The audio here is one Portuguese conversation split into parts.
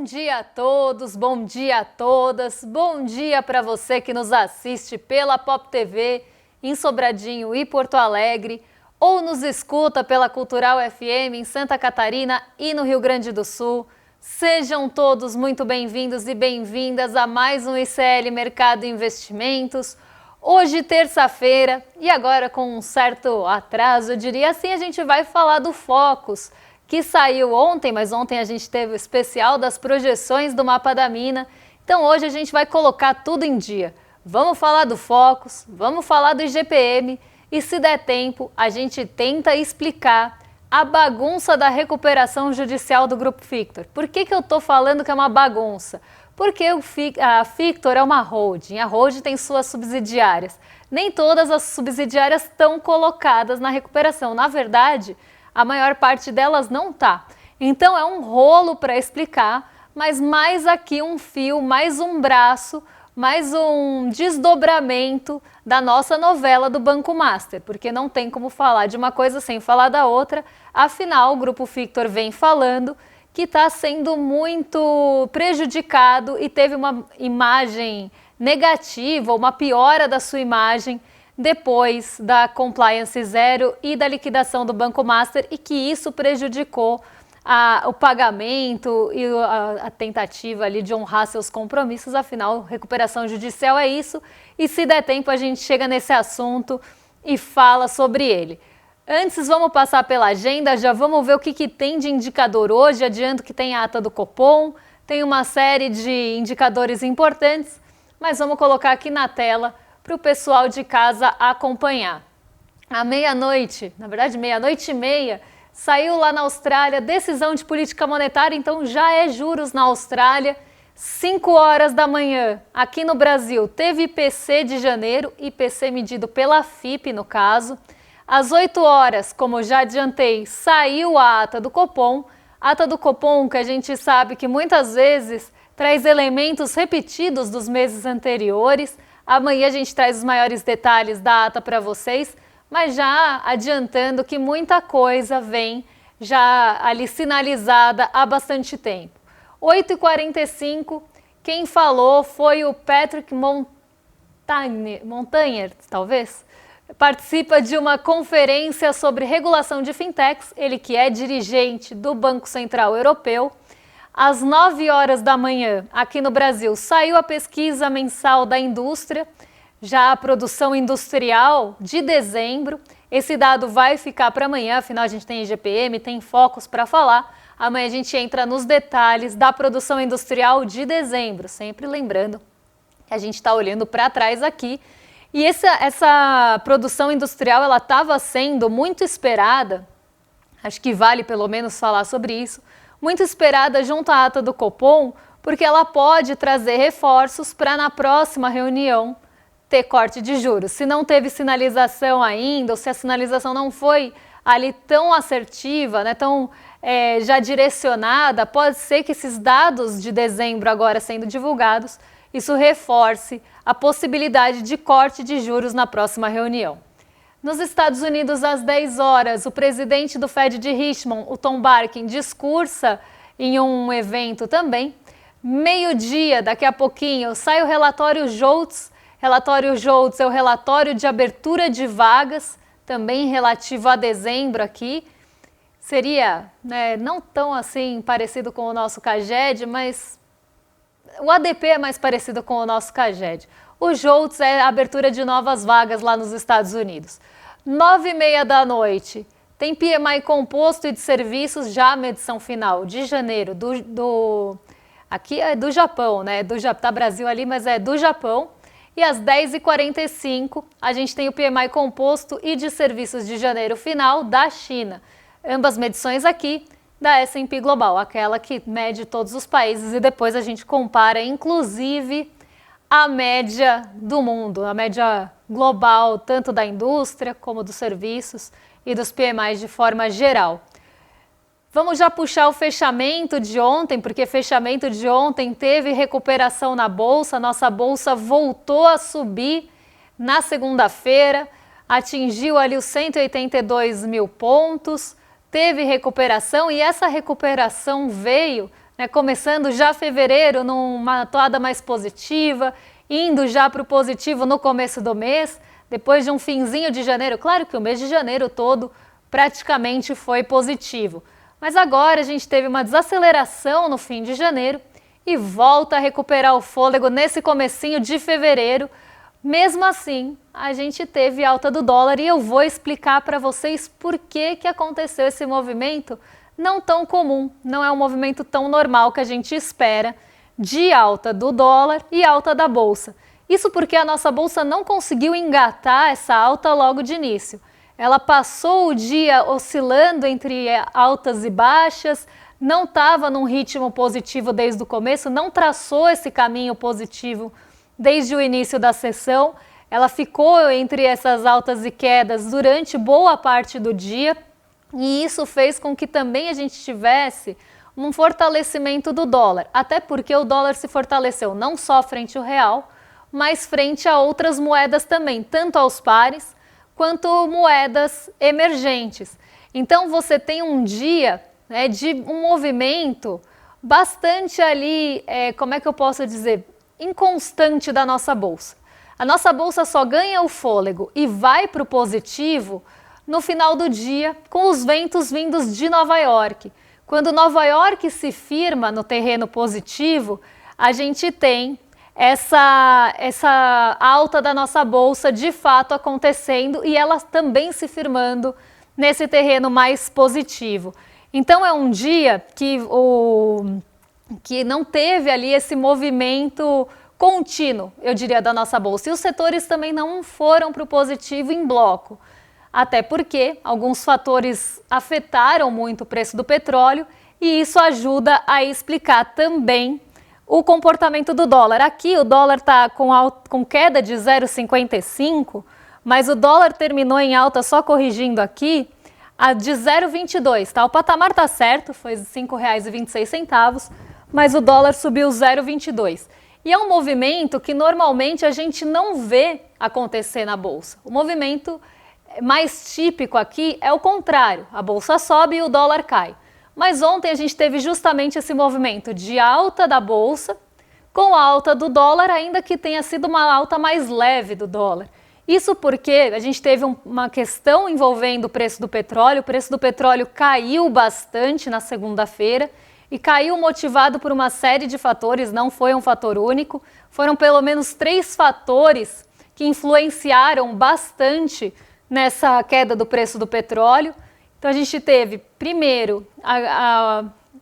Bom dia a todos, bom dia a todas, bom dia para você que nos assiste pela Pop TV em Sobradinho e Porto Alegre ou nos escuta pela Cultural FM em Santa Catarina e no Rio Grande do Sul. Sejam todos muito bem-vindos e bem-vindas a mais um ICL Mercado e Investimentos. Hoje, terça-feira, e agora com um certo atraso, eu diria assim, a gente vai falar do Focus, que saiu ontem, mas ontem a gente teve o especial das projeções do Mapa da Mina. Então hoje a gente vai colocar tudo em dia. Vamos falar do Focus, vamos falar do IGPM e, se der tempo, a gente tenta explicar a bagunça da recuperação judicial do Grupo Fictor. Por que eu estou falando que é uma bagunça? Porque a Fictor é uma holding, a holding tem suas subsidiárias. Nem todas as subsidiárias estão colocadas na recuperação. Na verdade, a maior parte delas não está. Então é um rolo para explicar, mas mais aqui um fio, mais um braço, mais um desdobramento da nossa novela do Banco Master, porque não tem como falar de uma coisa sem falar da outra. Afinal, o Grupo Fictor vem falando que está sendo muito prejudicado e teve uma imagem negativa, uma piora da sua imagem depois da Compliance Zero e da liquidação do Banco Master, e que isso prejudicou o pagamento e a tentativa ali de honrar seus compromissos. Afinal, recuperação judicial é isso, e se der tempo a gente chega nesse assunto e fala sobre ele. Antes, vamos passar pela agenda, já vamos ver o que tem de indicador hoje. Adianto que tem a ata do Copom, tem uma série de indicadores importantes, mas vamos colocar aqui na tela para o pessoal de casa acompanhar. À meia-noite, na verdade meia-noite e meia, saiu lá na Austrália decisão de política monetária, então já é juros na Austrália. 5 horas da manhã, aqui no Brasil, teve IPC de janeiro, IPC medido pela FIP no caso. Às 8 horas, como eu já adiantei, saiu a ata do Copom. Ata do Copom que a gente sabe que muitas vezes traz elementos repetidos dos meses anteriores. Amanhã a gente traz os maiores detalhes da ata para vocês, mas já adiantando que muita coisa vem já ali sinalizada há bastante tempo. 8h45, quem falou foi o Patrick Montagnier, talvez? Participa de uma conferência sobre regulação de fintechs, ele que é dirigente do Banco Central Europeu. Às 9 horas da manhã, aqui no Brasil, saiu a pesquisa mensal da indústria, já a produção industrial de dezembro. Esse dado vai ficar para amanhã, afinal a gente tem IGPM, tem Focus para falar. Amanhã a gente entra nos detalhes da produção industrial de dezembro, sempre lembrando que a gente está olhando para trás aqui. E essa produção industrial, ela estava sendo muito esperada, acho que vale pelo menos falar sobre isso, muito esperada junto à ata do Copom, porque ela pode trazer reforços para na próxima reunião ter corte de juros. Se não teve sinalização ainda, ou se a sinalização não foi ali tão assertiva, né, tão já direcionada, pode ser que esses dados de dezembro agora sendo divulgados, isso reforce a possibilidade de corte de juros na próxima reunião. Nos Estados Unidos, às 10 horas, o presidente do Fed de Richmond, o Tom Barkin, discursa em um evento também. Meio-dia, daqui a pouquinho, sai o relatório JOLTS. Relatório JOLTS é o relatório de abertura de vagas, também relativo a dezembro aqui. Seria, não tão assim parecido com o nosso CAGED, mas o ADP é mais parecido com o nosso CAGED. O JOLTS é a abertura de novas vagas lá nos Estados Unidos. 9h30 da noite, tem PMI composto e de serviços, já a medição final de janeiro, aqui é do Japão, né? Tá Brasil ali, mas é do Japão. E às 10h45, a gente tem o PMI composto e de serviços de janeiro final da China. Ambas medições aqui da S&P Global, aquela que mede todos os países, e depois a gente compara, inclusive, a média do mundo, a média global, tanto da indústria como dos serviços e dos PMIs de forma geral. Vamos já puxar o fechamento de ontem, porque fechamento de ontem teve recuperação na Bolsa, nossa Bolsa voltou a subir na segunda-feira, atingiu ali os 182 mil pontos, teve recuperação, e essa recuperação veio né, começando já fevereiro numa toada mais positiva, indo já para o positivo no começo do mês, depois de um finzinho de janeiro. Claro que o mês de janeiro todo praticamente foi positivo, mas agora a gente teve uma desaceleração no fim de janeiro e volta a recuperar o fôlego nesse comecinho de fevereiro. Mesmo assim, a gente teve alta do dólar e eu vou explicar para vocês por que aconteceu esse movimento não tão comum, não é um movimento tão normal que a gente espera de alta do dólar e alta da bolsa. Isso porque a nossa bolsa não conseguiu engatar essa alta logo de início. Ela passou o dia oscilando entre altas e baixas, não estava num ritmo positivo desde o começo, não traçou esse caminho positivo desde o início da sessão. Ela ficou entre essas altas e quedas durante boa parte do dia e isso fez com que também a gente tivesse um fortalecimento do dólar, até porque o dólar se fortaleceu não só frente ao real, mas frente a outras moedas também, tanto aos pares quanto moedas emergentes. Então você tem um dia, né, de um movimento bastante ali, como é que eu posso dizer, inconstante da nossa bolsa. A nossa bolsa só ganha o fôlego e vai para o positivo no final do dia com os ventos vindos de Nova York. Quando Nova York se firma no terreno positivo, a gente tem essa alta da nossa bolsa de fato acontecendo e ela também se firmando nesse terreno mais positivo. Então é um dia que não teve ali esse movimento contínuo, eu diria, da nossa bolsa. E os setores também não foram para o positivo em bloco. Até porque alguns fatores afetaram muito o preço do petróleo e isso ajuda a explicar também o comportamento do dólar. Aqui o dólar está com queda de 0,55, mas o dólar terminou em alta, só corrigindo aqui, a de 0,22, tá? O patamar está certo, foi R$ 5,26, mas o dólar subiu 0,22. E é um movimento que normalmente a gente não vê acontecer na bolsa. O movimento mais típico aqui é o contrário, a bolsa sobe e o dólar cai. Mas ontem a gente teve justamente esse movimento de alta da bolsa com a alta do dólar, ainda que tenha sido uma alta mais leve do dólar. Isso porque a gente teve uma questão envolvendo o preço do petróleo caiu bastante na segunda-feira e caiu motivado por uma série de fatores, não foi um fator único, foram pelo menos 3 fatores que influenciaram bastante nessa queda do preço do petróleo. Então a gente teve, primeiro,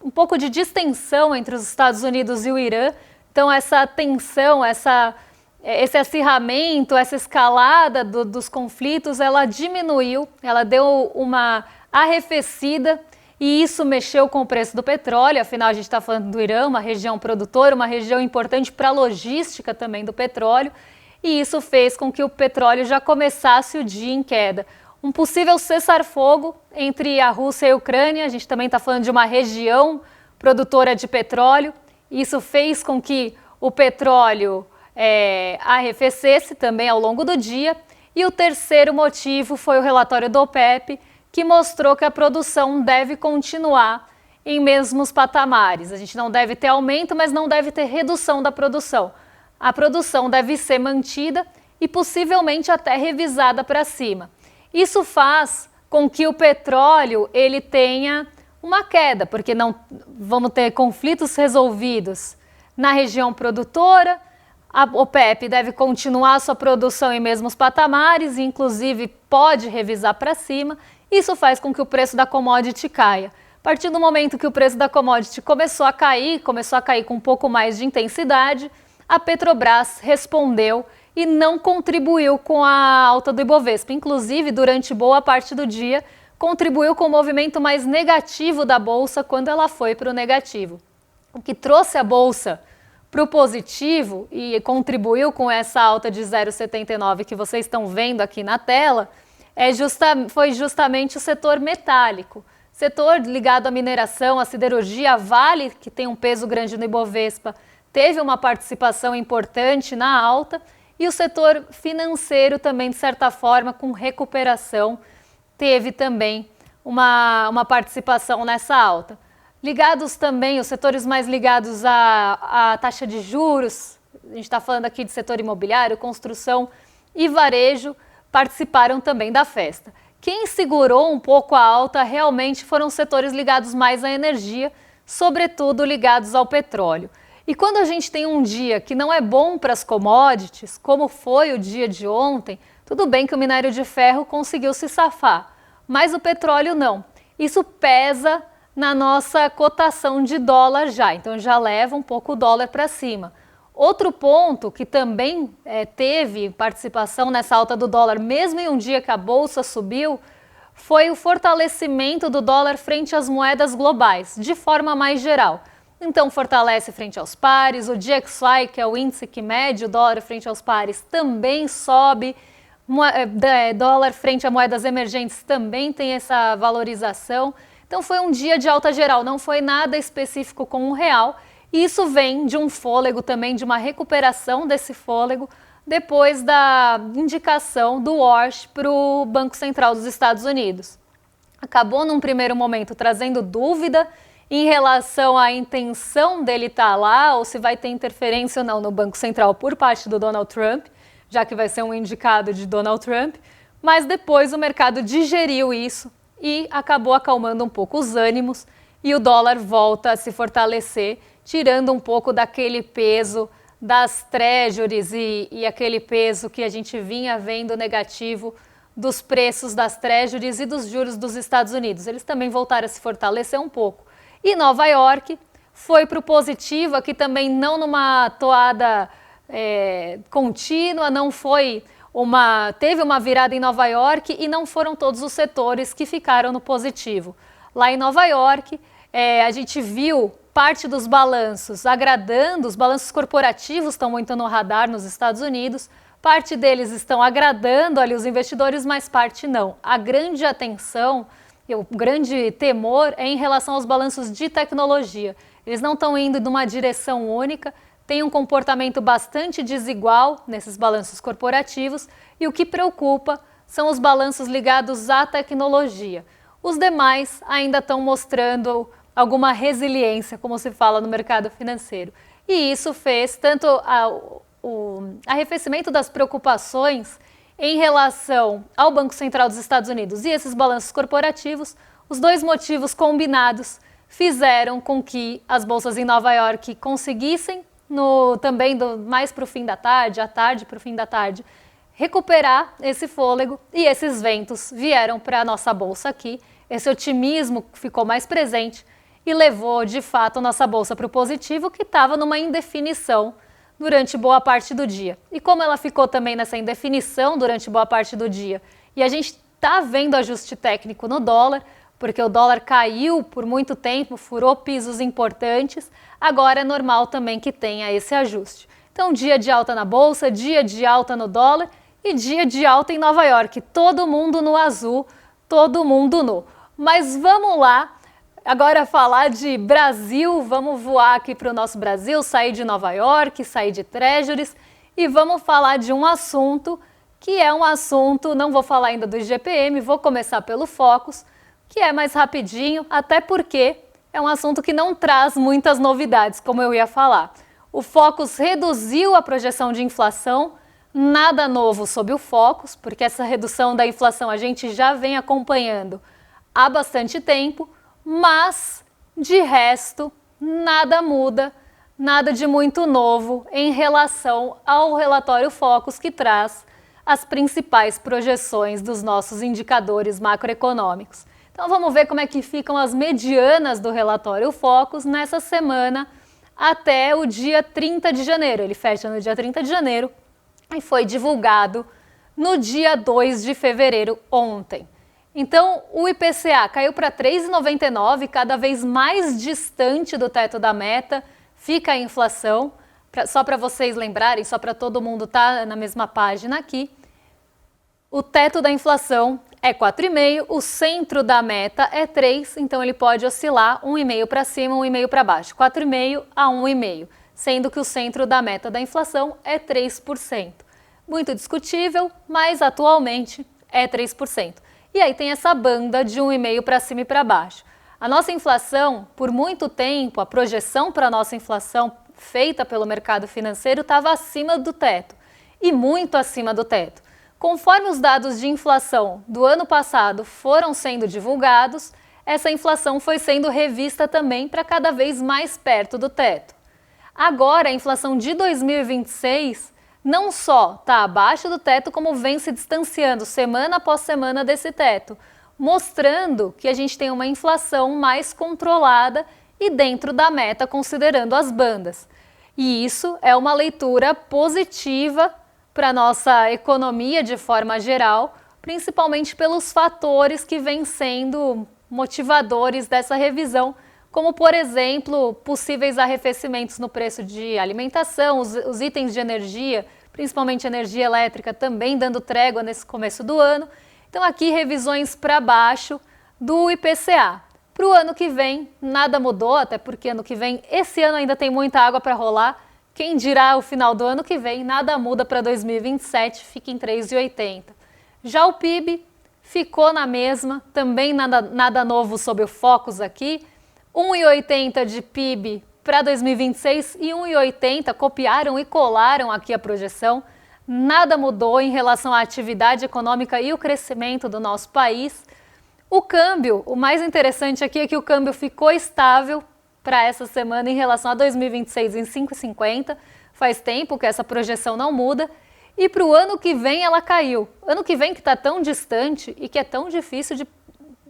um pouco de distensão entre os Estados Unidos e o Irã. Então essa tensão, esse acirramento, essa escalada dos conflitos, ela diminuiu, ela deu uma arrefecida e isso mexeu com o preço do petróleo. Afinal a gente está falando do Irã, uma região produtora, uma região importante para a logística também do petróleo. E isso fez com que o petróleo já começasse o dia em queda. Um possível cessar-fogo entre a Rússia e a Ucrânia, a gente também está falando de uma região produtora de petróleo, isso fez com que o petróleo arrefecesse também ao longo do dia. E o terceiro motivo foi o relatório do OPEP, que mostrou que a produção deve continuar em mesmos patamares. A gente não deve ter aumento, mas não deve ter redução da produção. A produção deve ser mantida e possivelmente até revisada para cima. Isso faz com que o petróleo ele tenha uma queda, porque não vamos ter conflitos resolvidos na região produtora. A OPEP deve continuar sua produção em mesmos patamares, inclusive pode revisar para cima. Isso faz com que o preço da commodity caia. A partir do momento que o preço da commodity começou a cair com um pouco mais de intensidade, a Petrobras respondeu e não contribuiu com a alta do Ibovespa. Inclusive, durante boa parte do dia, contribuiu com o movimento mais negativo da Bolsa quando ela foi para o negativo. O que trouxe a Bolsa para o positivo e contribuiu com essa alta de 0,79 que vocês estão vendo aqui na tela, foi justamente o setor metálico. Setor ligado à mineração, à siderurgia, a Vale, que tem um peso grande no Ibovespa, teve uma participação importante na alta, e o setor financeiro também, de certa forma, com recuperação, teve também uma participação nessa alta. Ligados também, os setores mais ligados à taxa de juros, a gente está falando aqui de setor imobiliário, construção e varejo, participaram também da festa. Quem segurou um pouco a alta realmente foram os setores ligados mais à energia, sobretudo ligados ao petróleo. E quando a gente tem um dia que não é bom para as commodities, como foi o dia de ontem, tudo bem que o minério de ferro conseguiu se safar, mas o petróleo não. Isso pesa na nossa cotação de dólar já, então já leva um pouco o dólar para cima. Outro ponto que também teve participação nessa alta do dólar, mesmo em um dia que a bolsa subiu, foi o fortalecimento do dólar frente às moedas globais, de forma mais geral. Então fortalece frente aos pares, o DXY, que é o índice que mede o dólar frente aos pares, também sobe, dólar frente a moedas emergentes também tem essa valorização. Então foi um dia de alta geral, não foi nada específico com o real. E isso vem de um fôlego também, de uma recuperação desse fôlego, depois da indicação do Warsh para o Banco Central dos Estados Unidos. Acabou num primeiro momento trazendo dúvida em relação à intenção dele estar lá, ou se vai ter interferência ou não no Banco Central por parte do Donald Trump, já que vai ser um indicado de Donald Trump, mas depois o mercado digeriu isso e acabou acalmando um pouco os ânimos e o dólar volta a se fortalecer, tirando um pouco daquele peso das treasuries e aquele peso que a gente vinha vendo negativo dos preços das treasuries e dos juros dos Estados Unidos. Eles também voltaram a se fortalecer um pouco. E Nova York foi para o positivo, aqui também não numa toada contínua, não foi teve uma virada em Nova York e não foram todos os setores que ficaram no positivo. Lá em Nova York, a gente viu parte dos balanços agradando, os balanços corporativos estão muito no radar nos Estados Unidos, parte deles estão agradando ali os investidores, mas parte não. A grande atenção, o grande temor é em relação aos balanços de tecnologia. Eles não estão indo numa direção única, tem um comportamento bastante desigual nesses balanços corporativos e o que preocupa são os balanços ligados à tecnologia. Os demais ainda estão mostrando alguma resiliência, como se fala no mercado financeiro. E isso fez tanto o arrefecimento das preocupações em relação ao Banco Central dos Estados Unidos e esses balanços corporativos, os dois motivos combinados fizeram com que as bolsas em Nova York conseguissem, também mais para o fim da tarde, à tarde para o fim da tarde, recuperar esse fôlego e esses ventos vieram para a nossa bolsa aqui. Esse otimismo ficou mais presente e levou, de fato, a nossa bolsa para o positivo, que estava numa indefinição durante boa parte do dia. E como ela ficou também nessa indefinição durante boa parte do dia, e a gente está vendo ajuste técnico no dólar, porque o dólar caiu por muito tempo, furou pisos importantes, agora é normal também que tenha esse ajuste. Então, dia de alta na bolsa, dia de alta no dólar e dia de alta em Nova York. Todo mundo no azul, todo mundo nu. Mas vamos lá, agora falar de Brasil, vamos voar aqui para o nosso Brasil, sair de Nova York, sair de treasuries e vamos falar de um assunto que é um assunto, não vou falar ainda do IGPM, vou começar pelo Focus, que é mais rapidinho, até porque é um assunto que não traz muitas novidades, como eu ia falar. O Focus reduziu a projeção de inflação, nada novo sob o Focus, porque essa redução da inflação a gente já vem acompanhando há bastante tempo, mas de resto nada muda, nada de muito novo em relação ao relatório Focus que traz as principais projeções dos nossos indicadores macroeconômicos. Então vamos ver como é que ficam as medianas do relatório Focus nessa semana até o dia 30 de janeiro. Ele fecha no dia 30 de janeiro e foi divulgado no dia 2 de fevereiro ontem. Então o IPCA caiu para 3,99, cada vez mais distante do teto da meta, fica a inflação. Só para vocês lembrarem, só para todo mundo estar na mesma página aqui, o teto da inflação é 4,5, o centro da meta é 3, então ele pode oscilar 1,5 para cima, 1,5 para baixo, 4,5 a 1,5, sendo que o centro da meta da inflação é 3%. Muito discutível, mas atualmente é 3%. E aí tem essa banda de 1,5 para cima e para baixo. A nossa inflação, por muito tempo, a projeção para a nossa inflação feita pelo mercado financeiro estava acima do teto, e muito acima do teto. Conforme os dados de inflação do ano passado foram sendo divulgados, essa inflação foi sendo revista também para cada vez mais perto do teto. Agora, a inflação de 2026 não só está abaixo do teto, como vem se distanciando semana após semana desse teto, mostrando que a gente tem uma inflação mais controlada e dentro da meta, considerando as bandas. E isso é uma leitura positiva para a nossa economia de forma geral, principalmente pelos fatores que vêm sendo motivadores dessa revisão, como, por exemplo, possíveis arrefecimentos no preço de alimentação, os itens de energia, principalmente energia elétrica, também dando trégua nesse começo do ano. Então, aqui revisões para baixo do IPCA. Para o ano que vem, nada mudou, até porque ano que vem, esse ano ainda tem muita água para rolar. Quem dirá o final do ano que vem, nada muda para 2027, fica em 3,80. Já o PIB ficou na mesma, também nada novo sob o Focus aqui. 1,80 de PIB para 2026 e 1,80 copiaram e colaram aqui a projeção. Nada mudou em relação à atividade econômica e o crescimento do nosso país. O câmbio, o mais interessante aqui é que o câmbio ficou estável para essa semana em relação a 2026 em 5,50. Faz tempo que essa projeção não muda. E para o ano que vem ela caiu. Ano que vem que está tão distante e que é tão difícil de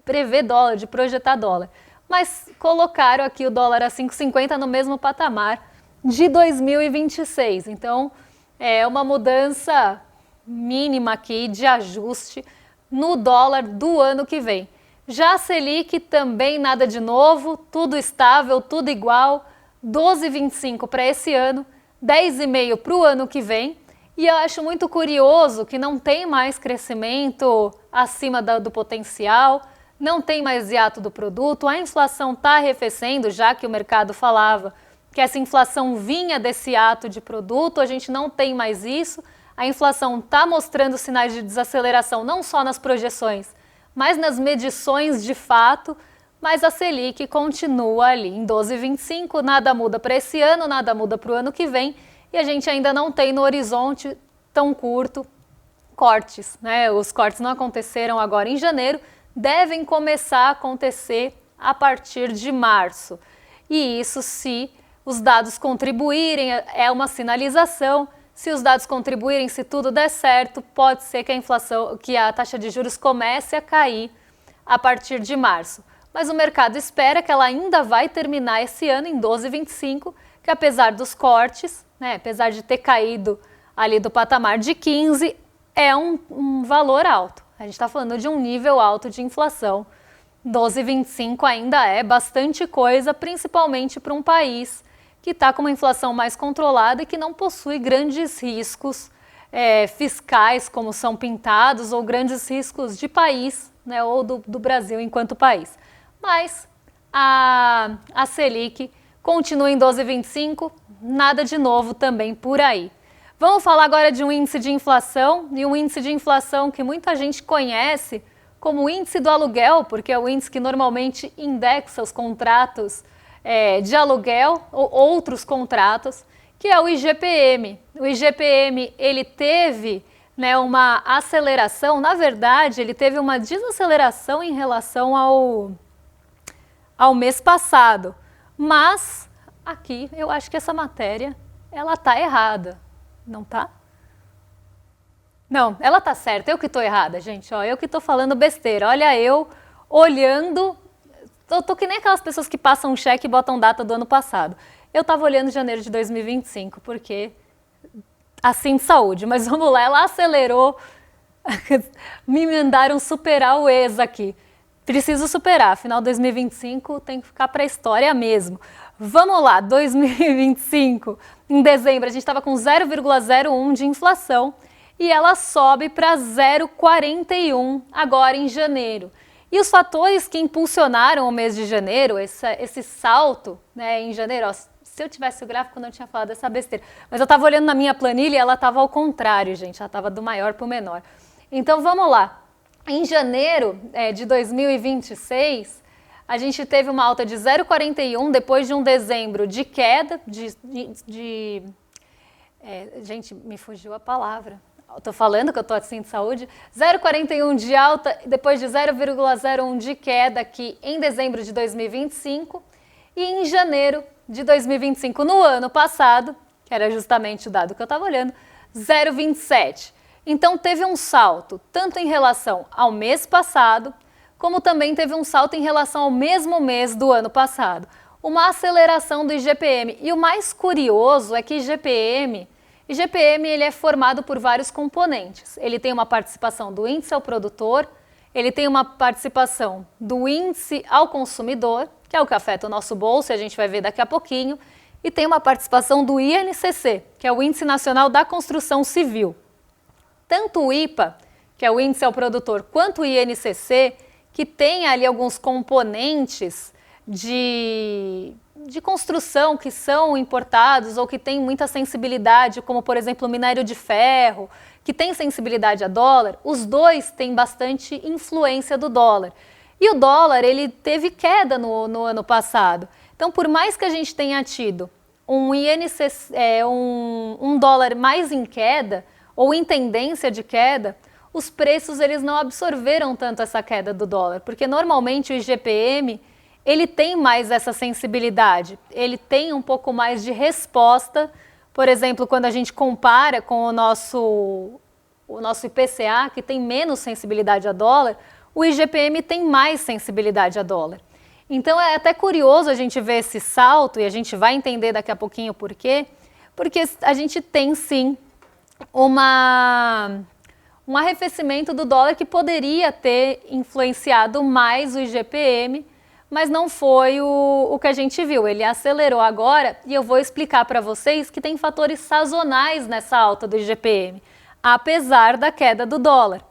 prever dólar, de projetar dólar. Mas colocaram aqui o dólar a 5,50 no mesmo patamar de 2026. Então, é uma mudança mínima aqui de ajuste no dólar do ano que vem. Já a Selic também nada de novo, tudo estável, tudo igual, 12,25 para esse ano, 10,5 para o ano que vem. E eu acho muito curioso que não tem mais crescimento acima do potencial, não tem mais hiato do produto, a inflação está arrefecendo, já que o mercado falava que essa inflação vinha desse ato de produto, a gente não tem mais isso. A inflação está mostrando sinais de desaceleração, não só nas projeções, mas nas medições de fato, mas a Selic continua ali em 12,25, nada muda para esse ano, nada muda para o ano que vem, e a gente ainda não tem no horizonte tão curto cortes, né? Os cortes não aconteceram agora em janeiro, devem começar a acontecer a partir de março. E isso, se os dados contribuírem, é uma sinalização. Se os dados contribuírem, se tudo der certo, pode ser que a inflação, que a taxa de juros comece a cair a partir de março. Mas o mercado espera que ela ainda vai terminar esse ano em 12,25, que apesar dos cortes, né, apesar de ter caído ali do patamar de 15, é um valor alto. A gente está falando de um nível alto de inflação. 12,25 ainda é bastante coisa, principalmente para um país que está com uma inflação mais controlada e que não possui grandes riscos fiscais, como são pintados, ou grandes riscos de país, né, ou do Brasil enquanto país. Mas a Selic continua em 12,25, nada de novo também por aí. Vamos falar agora de um índice de inflação, e um índice de inflação que muita gente conhece como o índice do aluguel, porque é o índice que normalmente indexa os contratos de aluguel ou outros contratos, que é o IGPM. O IGPM, ele teve, né, uma aceleração, na verdade, ele teve uma desaceleração em relação ao mês passado, mas aqui eu acho que essa matéria, ela tá errada, não tá? Não, ela tá certa, eu que tô errada, gente, ó, eu que tô falando besteira, olha eu olhando, eu tô que nem aquelas pessoas que passam um cheque e botam data do ano passado. Eu tava olhando janeiro de 2025, porque assim de saúde, mas vamos lá, ela acelerou, me mandaram superar o ex aqui. Preciso superar, final de 2025 tem que ficar para a história mesmo. Vamos lá, 2025, em dezembro a gente estava com 0,01 de inflação e ela sobe para 0,41 agora em janeiro. E os fatores que impulsionaram o mês de janeiro, esse salto, né, em janeiro, ó, se eu tivesse o gráfico eu não tinha falado essa besteira, mas eu estava olhando na minha planilha e ela estava ao contrário, gente, ela estava do maior para o menor. Então vamos lá. Em janeiro de 2026, a gente teve uma alta de 0,41 depois de um dezembro de queda, gente, me fugiu a palavra. Estou falando que eu estou assim de saúde. 0,41 de alta depois de 0,01 de queda aqui em dezembro de 2025 e em janeiro de 2025, no ano passado, que era justamente o dado que eu estava olhando, 0,27. Então teve um salto tanto em relação ao mês passado, como também teve um salto em relação ao mesmo mês do ano passado. Uma aceleração do IGPM. E o mais curioso é que IGPM ele é formado por vários componentes. Ele tem uma participação do índice ao produtor, ele tem uma participação do índice ao consumidor, que é o que afeta o nosso bolso, e a gente vai ver daqui a pouquinho, e tem uma participação do INCC, que é o Índice Nacional da Construção Civil. Tanto o IPA, que é o índice ao produtor, quanto o INCC, que tem ali alguns componentes de construção que são importados ou que tem muita sensibilidade, como por exemplo o minério de ferro, que tem sensibilidade a dólar, os dois têm bastante influência do dólar. E o dólar, ele teve queda no ano passado. Então, por mais que a gente tenha tido um dólar mais em queda, ou em tendência de queda, os preços eles não absorveram tanto essa queda do dólar, porque normalmente o IGPM ele tem mais essa sensibilidade, ele tem um pouco mais de resposta. Por exemplo, quando a gente compara com o nosso IPCA, que tem menos sensibilidade a dólar, o IGPM tem mais sensibilidade a dólar. Então é até curioso a gente ver esse salto, e a gente vai entender daqui a pouquinho por quê, porque a gente tem sim um arrefecimento do dólar que poderia ter influenciado mais o IGPM, mas não foi o que a gente viu. Ele acelerou agora e eu vou explicar para vocês que tem fatores sazonais nessa alta do IGPM, apesar da queda do dólar.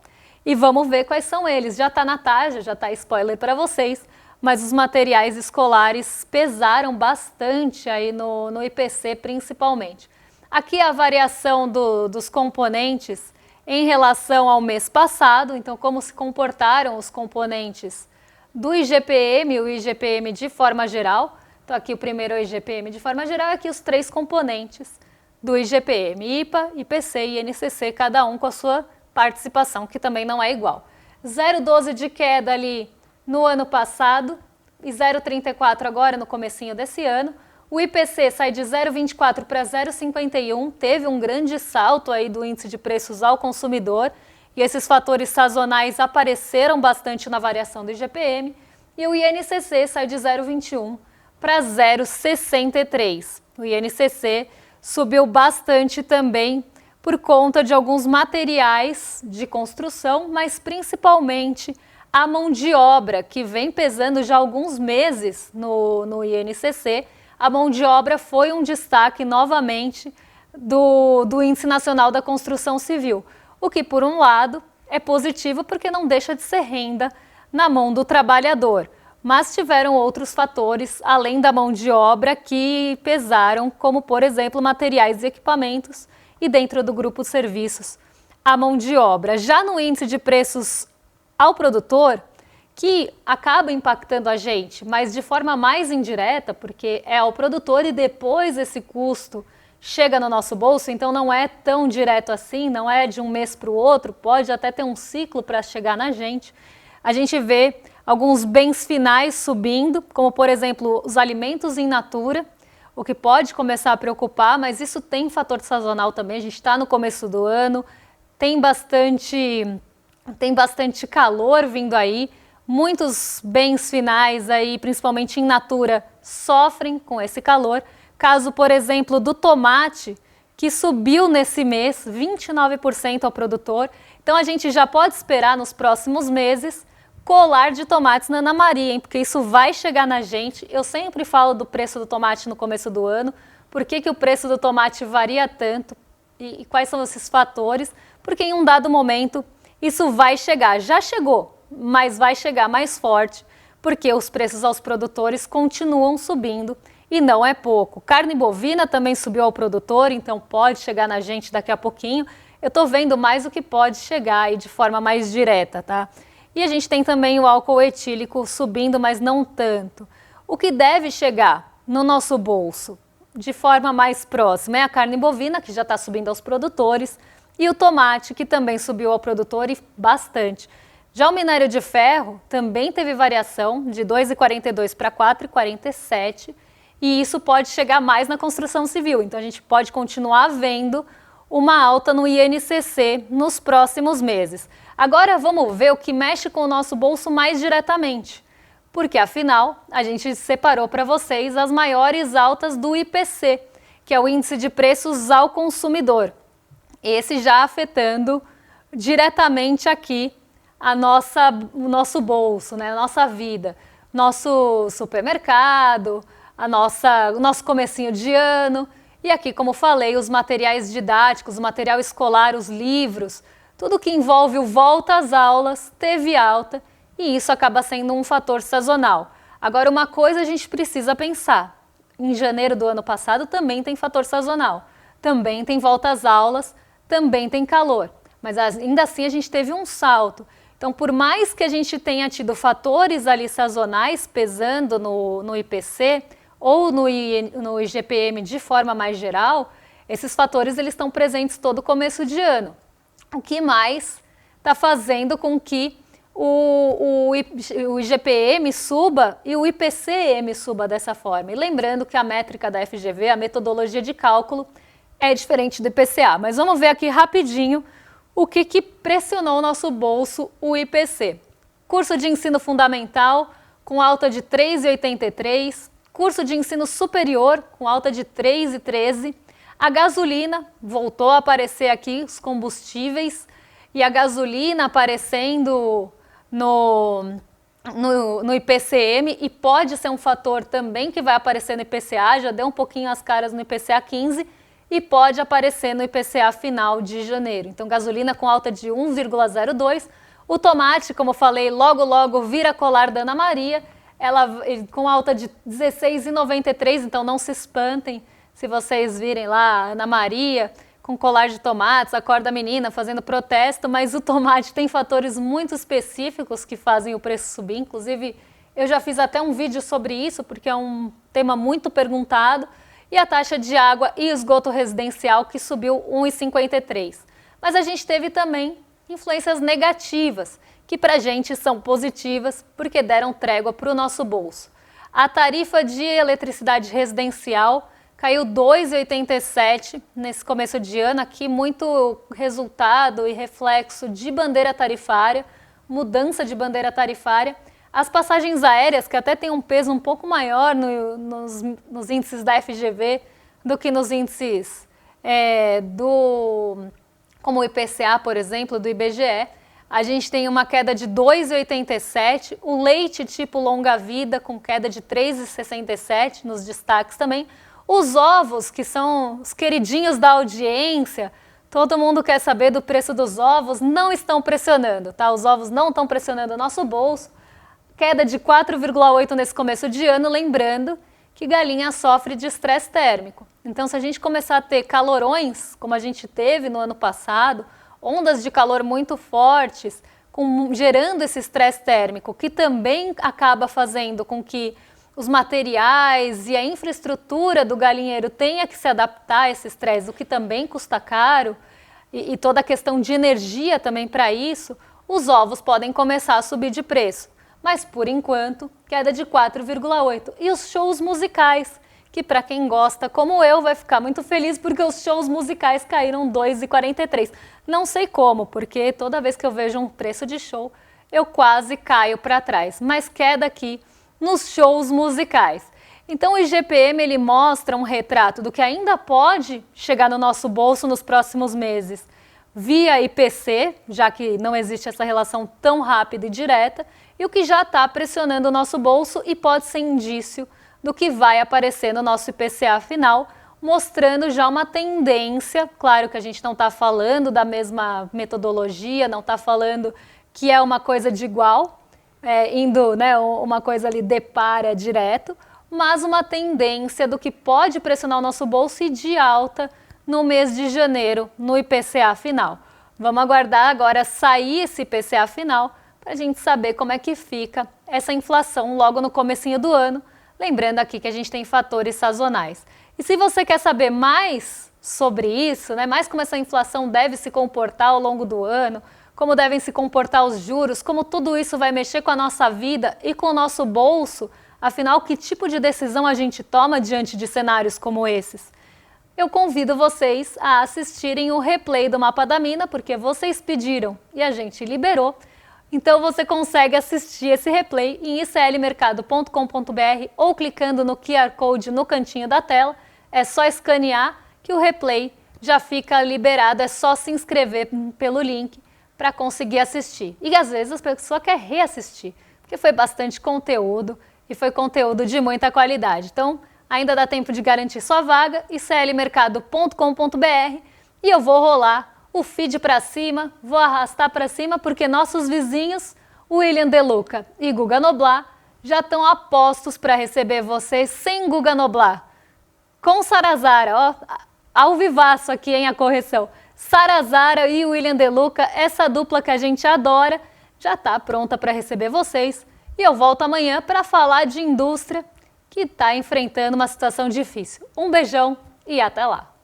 E vamos ver quais são eles. Já está na tarja, já está spoiler para vocês, mas os materiais escolares pesaram bastante aí no IPC principalmente. Aqui a variação dos componentes em relação ao mês passado, então como se comportaram os componentes do IGPM, o IGPM de forma geral. Então aqui o primeiro é o IGPM de forma geral, aqui os três componentes do IGPM, IPA, IPC e INCC, cada um com a sua participação, que também não é igual. 0,12 de queda ali no ano passado e 0,34 agora no comecinho desse ano. O IPC sai de 0,24 para 0,51, teve um grande salto aí do índice de preços ao consumidor e esses fatores sazonais apareceram bastante na variação do IGPM. E o INCC sai de 0,21 para 0,63. O INCC subiu bastante também por conta de alguns materiais de construção, mas principalmente a mão de obra, que vem pesando já há alguns meses no INCC. A mão de obra foi um destaque novamente do Índice Nacional da Construção Civil, o que por um lado é positivo porque não deixa de ser renda na mão do trabalhador, mas tiveram outros fatores além da mão de obra que pesaram, como por exemplo materiais e equipamentos e dentro do grupo serviços a mão de obra. Já no índice de preços ao produtor, que acaba impactando a gente, mas de forma mais indireta, porque é ao produtor e depois esse custo chega no nosso bolso, então não é tão direto assim, não é de um mês para o outro, pode até ter um ciclo para chegar na gente. A gente vê alguns bens finais subindo, como por exemplo os alimentos in natura, o que pode começar a preocupar, mas isso tem fator sazonal também, a gente está no começo do ano, tem bastante calor vindo aí. Muitos bens finais aí, principalmente in natura, sofrem com esse calor. Caso, por exemplo, do tomate, que subiu nesse mês 29% ao produtor. Então a gente já pode esperar nos próximos meses colar de tomates na Ana Maria, hein? Porque isso vai chegar na gente. Eu sempre falo do preço do tomate no começo do ano. Por que o preço do tomate varia tanto? E quais são esses fatores? Porque em um dado momento isso vai chegar. Já chegou, mas vai chegar mais forte, porque os preços aos produtores continuam subindo e não é pouco. Carne bovina também subiu ao produtor, então pode chegar na gente daqui a pouquinho. Eu estou vendo mais o que pode chegar aí de forma mais direta, tá? E a gente tem também o álcool etílico subindo, mas não tanto. O que deve chegar no nosso bolso de forma mais próxima é a carne bovina, que já está subindo aos produtores, e o tomate, que também subiu ao produtor e bastante. Já o minério de ferro também teve variação de 2,42 para 4,47, e isso pode chegar mais na construção civil. Então a gente pode continuar vendo uma alta no INCC nos próximos meses. Agora vamos ver o que mexe com o nosso bolso mais diretamente, porque afinal a gente separou para vocês as maiores altas do IPC, que é o Índice de Preços ao Consumidor. Esse já afetando diretamente aqui o nosso bolso, né, a nossa vida, nosso supermercado, o nosso comecinho de ano. E aqui, como falei, os materiais didáticos, o material escolar, os livros, tudo que envolve o volta às aulas teve alta e isso acaba sendo um fator sazonal. Agora, uma coisa a gente precisa pensar, em janeiro do ano passado também tem fator sazonal, também tem volta às aulas, também tem calor, mas ainda assim a gente teve um salto. Então, por mais que a gente tenha tido fatores ali sazonais pesando no IPC ou no IGPM de forma mais geral, esses fatores eles estão presentes todo começo de ano. O que mais está fazendo com que o IGPM suba e o IPCM suba dessa forma. E lembrando que a métrica da FGV, a metodologia de cálculo, é diferente do IPCA. Mas vamos ver aqui rapidinho o que pressionou o nosso bolso, o IPC. Curso de ensino fundamental com alta de 3,83, curso de ensino superior com alta de 3,13, a gasolina voltou a aparecer aqui, os combustíveis, e a gasolina aparecendo no IPCM e pode ser um fator também que vai aparecer no IPCA, já deu um pouquinho as caras no IPCA 15 e pode aparecer no IPCA final de janeiro. Então, gasolina com alta de 1,02, o tomate, como eu falei, logo vira colar da Ana Maria, ela com alta de 16,93, então não se espantem se vocês virem lá a Ana Maria com colar de tomates, acorda a menina fazendo protesto, mas o tomate tem fatores muito específicos que fazem o preço subir. Inclusive, eu já fiz até um vídeo sobre isso, porque é um tema muito perguntado. E a taxa de água e esgoto residencial que subiu 1,53. Mas a gente teve também influências negativas, que para a gente são positivas, porque deram trégua para o nosso bolso. A tarifa de eletricidade residencial caiu 2,87 nesse começo de ano, aqui muito resultado e reflexo de bandeira tarifária, mudança de bandeira tarifária. As passagens aéreas, que até tem um peso um pouco maior nos índices da FGV do que nos índices como o IPCA, por exemplo, do IBGE, a gente tem uma queda de 2,87, o leite tipo longa-vida com queda de 3,67 nos destaques também. Os ovos, que são os queridinhos da audiência, todo mundo quer saber do preço dos ovos, não estão pressionando, tá? Os ovos não estão pressionando o nosso bolso. Queda de 4,8 nesse começo de ano, lembrando que galinha sofre de estresse térmico. Então, se a gente começar a ter calorões, como a gente teve no ano passado, ondas de calor muito fortes, gerando esse estresse térmico, que também acaba fazendo com que os materiais e a infraestrutura do galinheiro tenha que se adaptar a esse estresse, o que também custa caro, e toda a questão de energia também para isso, os ovos podem começar a subir de preço. Mas, por enquanto, queda de 4,8. E os shows musicais, que para quem gosta, como eu, vai ficar muito feliz, porque os shows musicais caíram 2,43. Não sei como, porque toda vez que eu vejo um preço de show, eu quase caio para trás. Mas queda aqui nos shows musicais. Então, o IGPM ele mostra um retrato do que ainda pode chegar no nosso bolso nos próximos meses, via IPC, já que não existe essa relação tão rápida e direta, e o que já está pressionando o nosso bolso e pode ser indício do que vai aparecer no nosso IPCA final, mostrando já uma tendência. Claro que a gente não está falando da mesma metodologia, não está falando que é uma coisa de igual, indo, né, uma coisa ali de para direto, mas uma tendência do que pode pressionar o nosso bolso e de alta no mês de janeiro, no IPCA final. Vamos aguardar agora sair esse IPCA final para a gente saber como é que fica essa inflação logo no comecinho do ano. Lembrando aqui que a gente tem fatores sazonais. E se você quer saber mais sobre isso, né, mais como essa inflação deve se comportar ao longo do ano, como devem se comportar os juros, como tudo isso vai mexer com a nossa vida e com o nosso bolso, afinal, que tipo de decisão a gente toma diante de cenários como esses? Eu convido vocês a assistirem o replay do Mapa da Mina, porque vocês pediram e a gente liberou. Então você consegue assistir esse replay em iclmercado.com.br ou clicando no QR Code no cantinho da tela. É só escanear que o replay já fica liberado, é só se inscrever pelo link para conseguir assistir. E às vezes a pessoa quer reassistir, porque foi bastante conteúdo e foi conteúdo de muita qualidade. Então ainda dá tempo de garantir sua vaga, iclmercado.com.br, e eu vou rolar o feed para cima, vou arrastar para cima, porque nossos vizinhos, William De Luca e Guga Noblar, já estão a postos para receber vocês sem Guga Noblar. Com Sarazara, ó, ao vivaço aqui, hein, a correção. Sarazara e William De Luca, essa dupla que a gente adora, já está pronta para receber vocês. E eu volto amanhã para falar de indústria que está enfrentando uma situação difícil. Um beijão e até lá!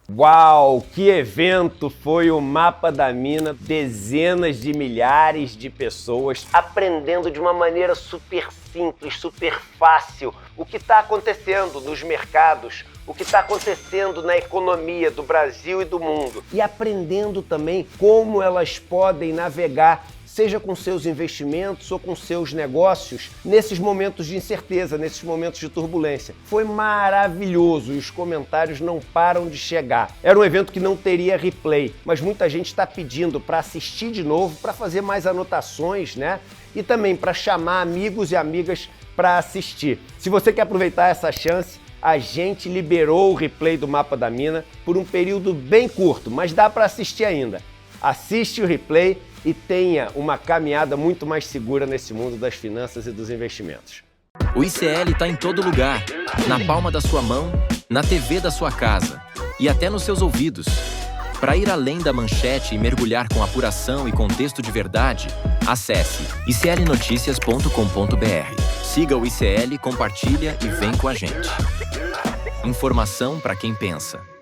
Uau, que evento foi o Mapa da Mina! Dezenas de milhares de pessoas aprendendo de uma maneira super simples, super fácil o que está acontecendo nos mercados, o que está acontecendo na economia do Brasil e do mundo. E aprendendo também como elas podem navegar, seja com seus investimentos ou com seus negócios, nesses momentos de incerteza, nesses momentos de turbulência. Foi maravilhoso e os comentários não param de chegar. Era um evento que não teria replay, mas muita gente está pedindo para assistir de novo, para fazer mais anotações, né? E também para chamar amigos e amigas para assistir. Se você quer aproveitar essa chance, a gente liberou o replay do Mapa da Mina por um período bem curto, mas dá para assistir ainda. Assiste o replay e tenha uma caminhada muito mais segura nesse mundo das finanças e dos investimentos. O ICL está em todo lugar, na palma da sua mão, na TV da sua casa e até nos seus ouvidos. Para ir além da manchete e mergulhar com apuração e contexto de verdade, acesse iclnoticias.com.br. Siga o ICL, compartilha e vem com a gente. Informação para quem pensa.